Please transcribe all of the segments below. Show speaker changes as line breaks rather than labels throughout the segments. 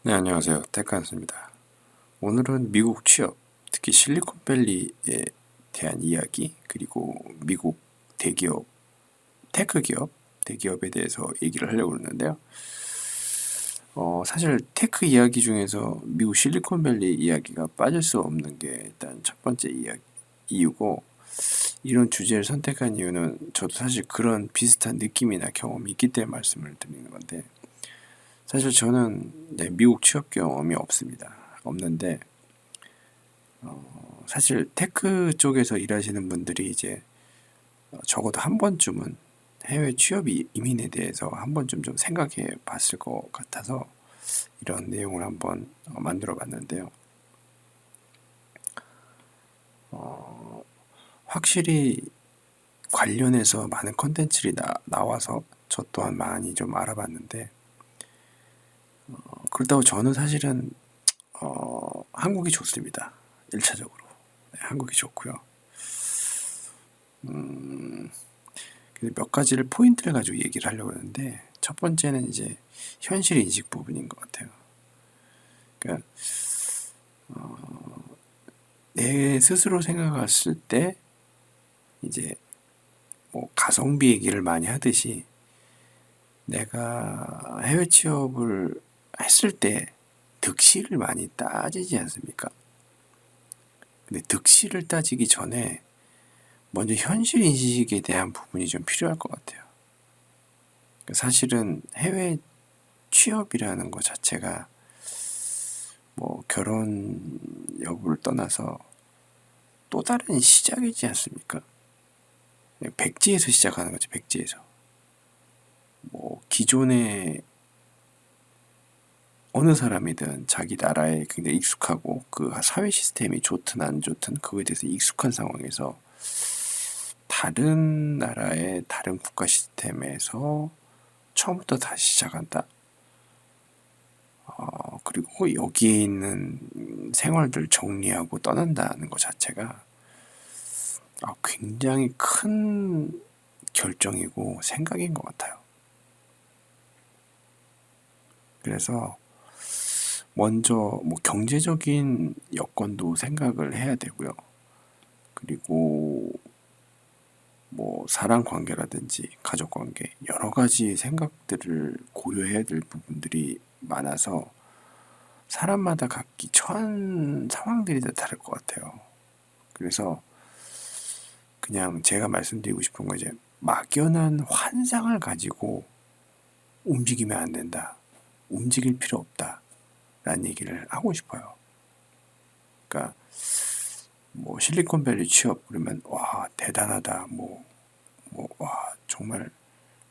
네, 안녕하세요. 테크한스입니다. 오늘은 미국 취업, 특히 실리콘밸리에 대한 이야기, 그리고 미국 대기업, 테크 기업, 대기업에 대해서 얘기를 하려고 그러는데요. 사실 테크 이야기 중에서 미국 실리콘밸리 이야기가 빠질 수 없는 게 일단 첫 번째 이유고, 이런 주제를 선택한 이유는 저도 사실 그런 비슷한 느낌이나 경험이 있기 때문에 말씀을 드리는 건데, 사실 저는 미국 취업 경험이 없습니다. 없는데 사실 테크 쪽에서 일하시는 분들이 이제 적어도 한 번쯤은 해외 취업 이민에 대해서 한 번쯤 좀 생각해 봤을 것 같아서 이런 내용을 한번 만들어 봤는데요. 확실히 관련해서 많은 컨텐츠들이 나와서 저 또한 많이 좀 알아봤는데 그렇다고 저는 사실은 한국이 좋습니다. 1차적으로. 네, 한국이 좋고요. 몇 가지를 포인트를 가지고 얘기를 하려고 하는데 첫 번째는 이제 현실 인식 부분인 것 같아요. 그러니까 내 스스로 생각했을 때 이제 뭐 가성비 얘기를 많이 하듯이 내가 해외 취업을 했을 때 득실을 많이 따지지 않습니까? 근데 득실을 따지기 전에 먼저 현실 인식에 대한 부분이 좀 필요할 것 같아요. 그러니까 사실은 해외 취업이라는 것 자체가 뭐 결혼 여부를 떠나서 또 다른 시작이지 않습니까? 백지에서 시작하는 거지, 백지에서. 뭐 기존에 어느 사람이든 자기 나라에 굉장히 익숙하고 그 사회 시스템이 좋든 안 좋든 그거에 대해서 익숙한 상황에서 다른 나라의 다른 국가 시스템에서 처음부터 다시 시작한다. 그리고 여기에 있는 생활들 정리하고 떠난다는 것 자체가 굉장히 큰 결정이고 생각인 것 같아요. 그래서 먼저 뭐 경제적인 여건도 생각을 해야 되고요. 그리고 뭐 사람 관계라든지 가족 관계 여러 가지 생각들을 고려해야 될 부분들이 많아서 사람마다 각기 처한 상황들이 다 다를 것 같아요. 그래서 그냥 제가 말씀드리고 싶은 건 이제 막연한 환상을 가지고 움직이면 안 된다. 움직일 필요 없다. 라는 얘기를 하고 싶어요. 그러니까 뭐 실리콘밸리 취업 그러면 와 대단하다. 와 정말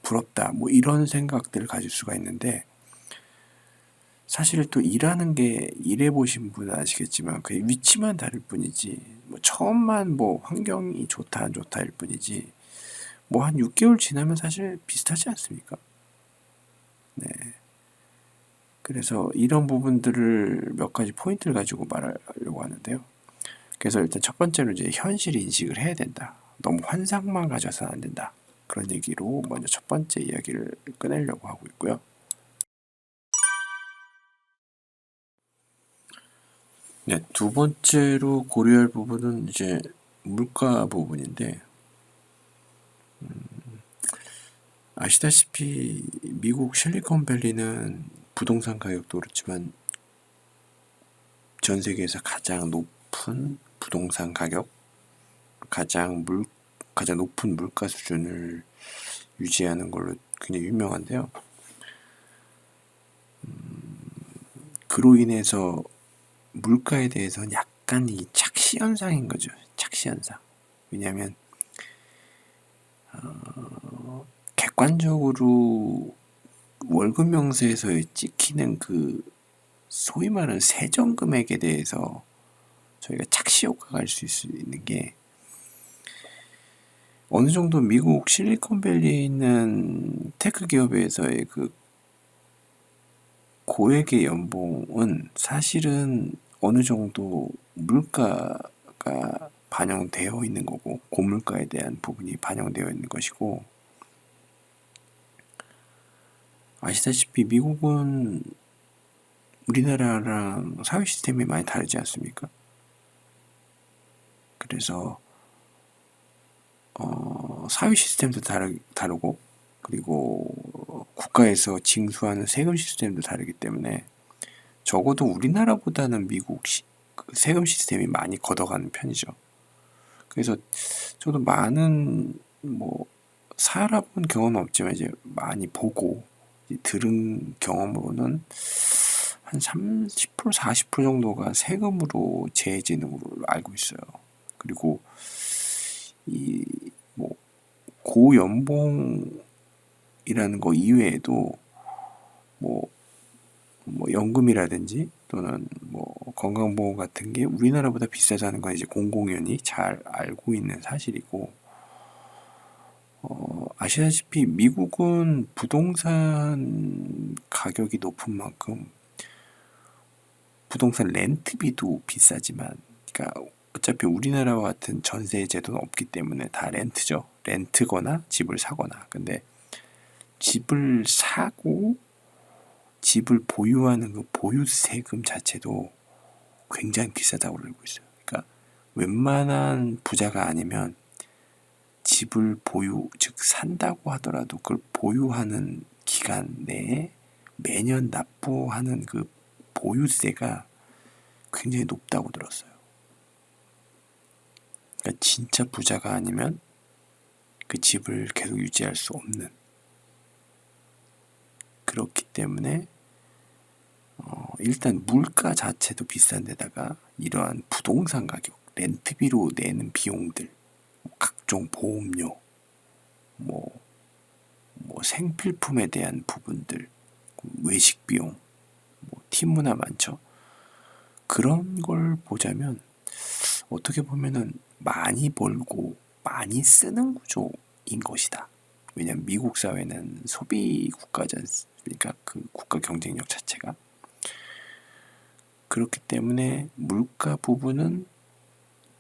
부럽다. 뭐 이런 생각들을 가질 수가 있는데 사실 또 일하는 게 일해 보신 분은 아시겠지만 그 위치만 다를 뿐이지 뭐 처음만 뭐 환경이 좋다 안 좋다일 뿐이지 뭐 한 6개월 지나면 사실 비슷하지 않습니까? 네. 그래서 이런 부분들을 몇 가지 포인트를 가지고 말하려고 하는데요. 그래서 일단 첫 번째로 이제 현실 인식을 해야 된다. 너무 환상만 가져서는 안 된다. 그런 얘기로 먼저 첫 번째 이야기를 꺼내려고 하고 있고요. 네, 두 번째로 고려할 부분은 이제 물가 부분인데 아시다시피 미국 실리콘밸리는 부동산 가격도 그렇지만 전 세계에서 가장 높은 부동산 가격, 가장 높은 물가 수준을 유지하는 걸로 굉장히 유명한데요. 그로 인해서 물가에 대해서는 약간 이 착시 현상인 거죠. 착시 현상. 왜냐하면 객관적으로 월급 명세에서 찍히는 그 소위 말하는 세전 금액에 대해서 저희가 착시 효과가 갈 수 있는 게 어느 정도 미국 실리콘밸리에 있는 테크 기업에서의 그 고액의 연봉은 사실은 어느 정도 물가가 반영되어 있는 거고 고물가에 대한 부분이 반영되어 있는 것이고 아시다시피 미국은 우리나라랑 사회 시스템이 많이 다르지 않습니까? 그래서 사회 시스템도 다르고 그리고 국가에서 징수하는 세금 시스템도 다르기 때문에 적어도 우리나라보다는 미국 그 세금 시스템이 많이 걷어가는 편이죠. 그래서 저도 많은 뭐 살아본 경험은 없지만 이제 많이 보고 들은 경험으로는 한 30% 40% 정도가 세금으로 제해지는 걸로 알고 있어요. 그리고 이 뭐 고연봉이라는 거 이외에도 뭐 연금이라든지 또는 뭐 건강보험 같은 게 우리나라보다 비싸다는 건 이제 공공연히 잘 알고 있는 사실이고, 아시다시피 미국은 부동산 가격이 높은 만큼 부동산 렌트비도 비싸지만, 그러니까 어차피 우리나라와 같은 전세 제도는 없기 때문에 다 렌트죠. 렌트거나 집을 사거나. 근데 집을 사고 집을 보유하는 그 보유세금 자체도 굉장히 비싸다고 알고 있어요. 그러니까 웬만한 부자가 아니면 집을 보유, 즉 산다고 하더라도 그걸 보유하는 기간 내에 매년 납부하는 그 보유세가 굉장히 높다고 들었어요. 그러니까 진짜 부자가 아니면 그 집을 계속 유지할 수 없는. 그렇기 때문에 일단 물가 자체도 비싼 데다가 이러한 부동산 가격, 렌트비로 내는 비용들, 각종 보험료, 뭐, 생필품에 대한 부분들, 외식 비용, 팀 문화 많죠. 그런 걸 보자면 어떻게 보면은 많이 벌고 많이 쓰는 구조인 것이다. 왜냐하면 미국 사회는 소비 국가지 않습니까? 그 국가 경쟁력 자체가. 그렇기 때문에 물가 부분은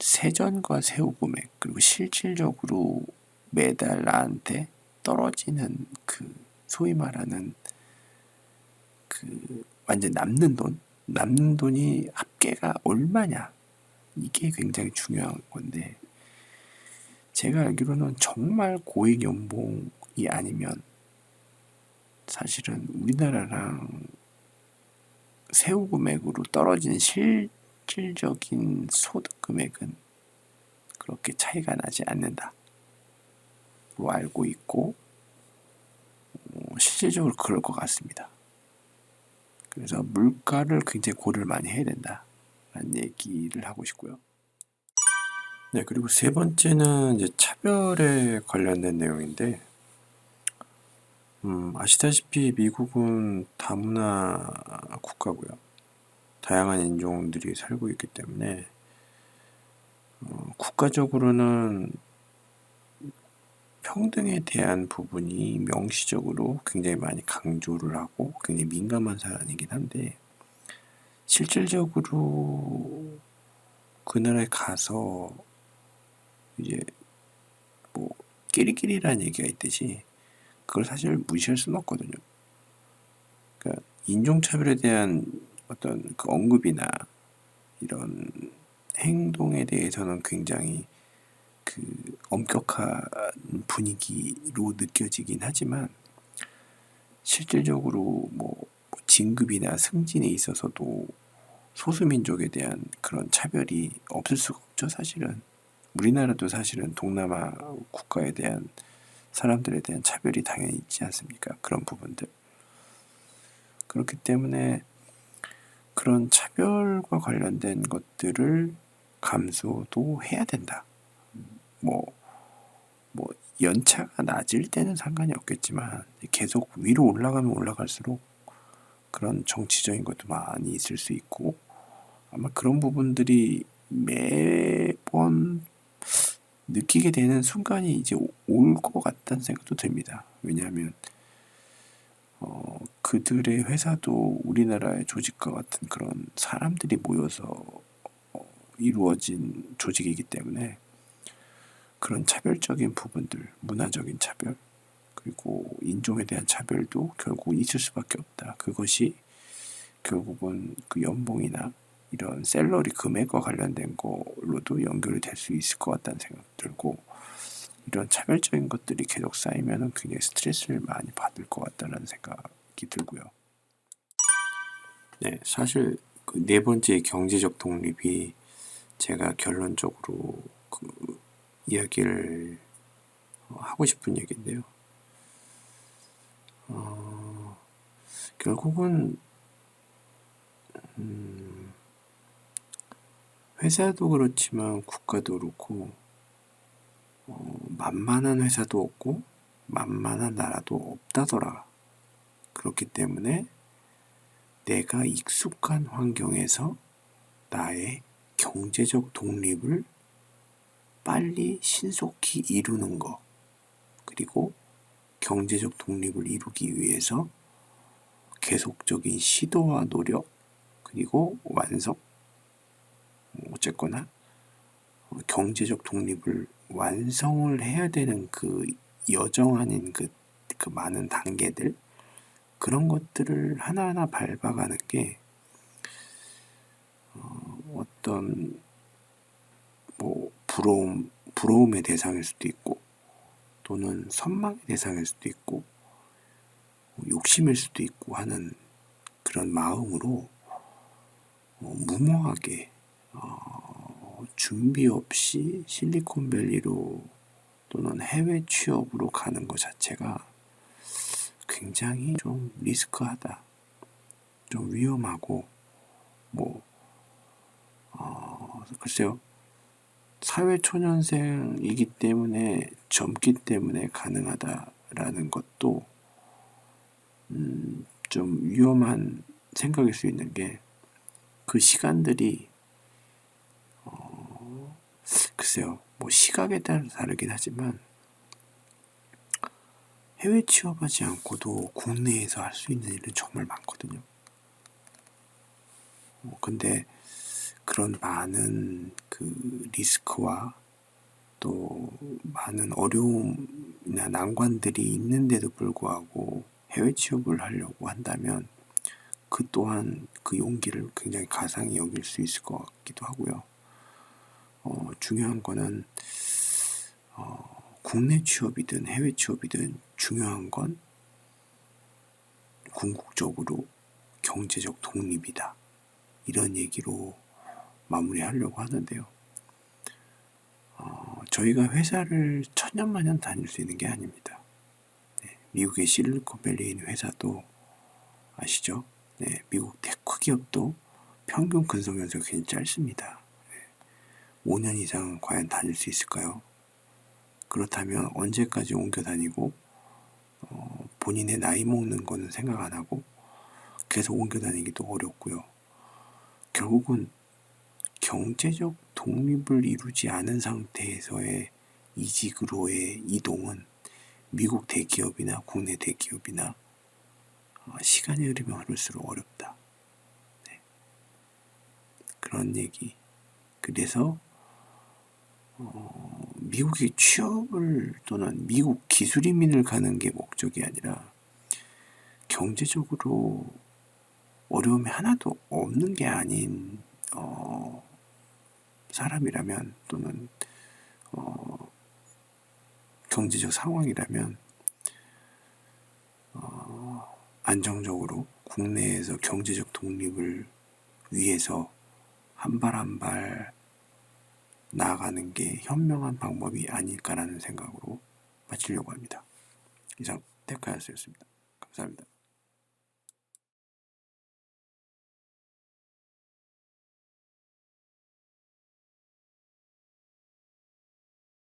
세전과 세후 금액, 그리고 실질적으로 매달 나한테 떨어지는 그 소위 말하는 그 완전 남는 돈이 합계가 얼마냐, 이게 굉장히 중요한 건데, 제가 알기로는 정말 고액 연봉이 아니면 사실은 우리나라랑 세후 금액으로 떨어진 실질적인 소득 금액은 그렇게 차이가 나지 않는다로 알고 있고, 실질적으로 그럴 것 같습니다. 그래서 물가를 굉장히 고려를 많이 해야 된다라는 얘기를 하고 싶고요. 네, 그리고 세 번째는 이제 차별에 관련된 내용인데, 아시다시피 미국은 다문화 국가고요. 다양한 인종들이 살고 있기 때문에 국가적으로는 평등에 대한 부분이 명시적으로 굉장히 많이 강조를 하고 굉장히 민감한 사안이긴 한데, 실질적으로 그 나라에 가서 이제 뭐 끼리끼리라는 얘기가 있듯이 그걸 사실 무시할 수는 없거든요. 그러니까 인종차별에 대한 어떤 그 언급이나 이런 행동에 대해서는 굉장히 그 엄격한 분위기로 느껴지긴 하지만, 실질적으로 뭐 진급이나 승진에 있어서도 소수민족에 대한 그런 차별이 없을 수가 없죠, 사실은. 우리나라도 사실은 동남아 국가에 대한 사람들에 대한 차별이 당연히 있지 않습니까? 그런 부분들. 그렇기 때문에 그런 차별과 관련된 것들을 감수도 해야 된다. 뭐 연차가 낮을 때는 상관이 없겠지만 계속 위로 올라가면 올라갈수록 그런 정치적인 것도 많이 있을 수 있고, 아마 그런 부분들이 매번 느끼게 되는 순간이 이제 올 것 같다는 생각도 듭니다. 왜냐하면 그들의 회사도 우리나라의 조직과 같은 그런 사람들이 모여서 이루어진 조직이기 때문에 그런 차별적인 부분들, 문화적인 차별, 그리고 인종에 대한 차별도 결국 있을 수밖에 없다. 그것이 결국은 그 연봉이나 이런 샐러리 금액과 관련된 걸로도 연결이 될 수 있을 것 같다는 생각이 들고, 이런 차별적인 것들이 계속 쌓이면 굉장히 스트레스를 많이 받을 것 같다는 생각이 들고요. 네, 사실 그 네 번째 경제적 독립이 제가 결론적으로 그 이야기를 하고 싶은 얘기인데요. 결국은 회사도 그렇지만 국가도 그렇고 만만한 회사도 없고 만만한 나라도 없다더라. 그렇기 때문에 내가 익숙한 환경에서 나의 경제적 독립을 빨리 신속히 이루는 것, 그리고 경제적 독립을 이루기 위해서 계속적인 시도와 노력, 그리고 완성, 어쨌거나 경제적 독립을 완성을 해야 되는 그 여정 아닌 그 많은 단계들, 그런 것들을 하나하나 밟아가는 게 어떤 뭐 부러움의 대상일 수도 있고, 또는 선망의 대상일 수도 있고, 욕심일 수도 있고 하는 그런 마음으로 무모하게 준비 없이 실리콘밸리로 또는 해외 취업으로 가는 것 자체가 굉장히 좀 리스크하다, 좀 위험하고, 뭐 글쎄요, 사회초년생이기 때문에, 젊기 때문에 가능하다라는 것도 좀 위험한 생각일 수 있는 게, 그 시간들이 글쎄요, 뭐 시각에 따라 다르긴 하지만 해외 취업하지 않고도 국내에서 할 수 있는 일은 정말 많거든요. 근데 그런 많은 그 리스크와 또 많은 어려움이나 난관들이 있는데도 불구하고 해외 취업을 하려고 한다면, 그 또한 그 용기를 굉장히 가상히 여길 수 있을 것 같기도 하고요. 중요한 거는 국내 취업이든 해외 취업이든 중요한 건 궁극적으로 경제적 독립이다, 이런 얘기로 마무리하려고 하는데요. 저희가 회사를 천년만년 다닐 수 있는 게 아닙니다. 네, 미국의 실리콘밸리에 있는 회사도 아시죠? 네, 미국 테크 기업도 평균 근속 연수가 굉장히 짧습니다. 5년 이상은 과연 다닐 수 있을까요? 그렇다면 언제까지 옮겨 다니고 본인의 나이 먹는 거는 생각 안 하고 계속 옮겨 다니기도 어렵고요. 결국은 경제적 독립을 이루지 않은 상태에서의 이직으로의 이동은 미국 대기업이나 국내 대기업이나 시간이 흐르면 흐를수록 어렵다. 네. 그런 얘기. 그래서 미국의 취업을 또는 미국 기술 이민을 가는 게 목적이 아니라, 경제적으로 어려움이 하나도 없는 게 아닌 사람이라면, 또는 경제적 상황이라면 안정적으로 국내에서 경제적 독립을 위해서 한 발 한 발 나아가는 게 현명한 방법이 아닐까라는 생각으로 마치려고 합니다. 이상 테크하우스였습니다. 감사합니다.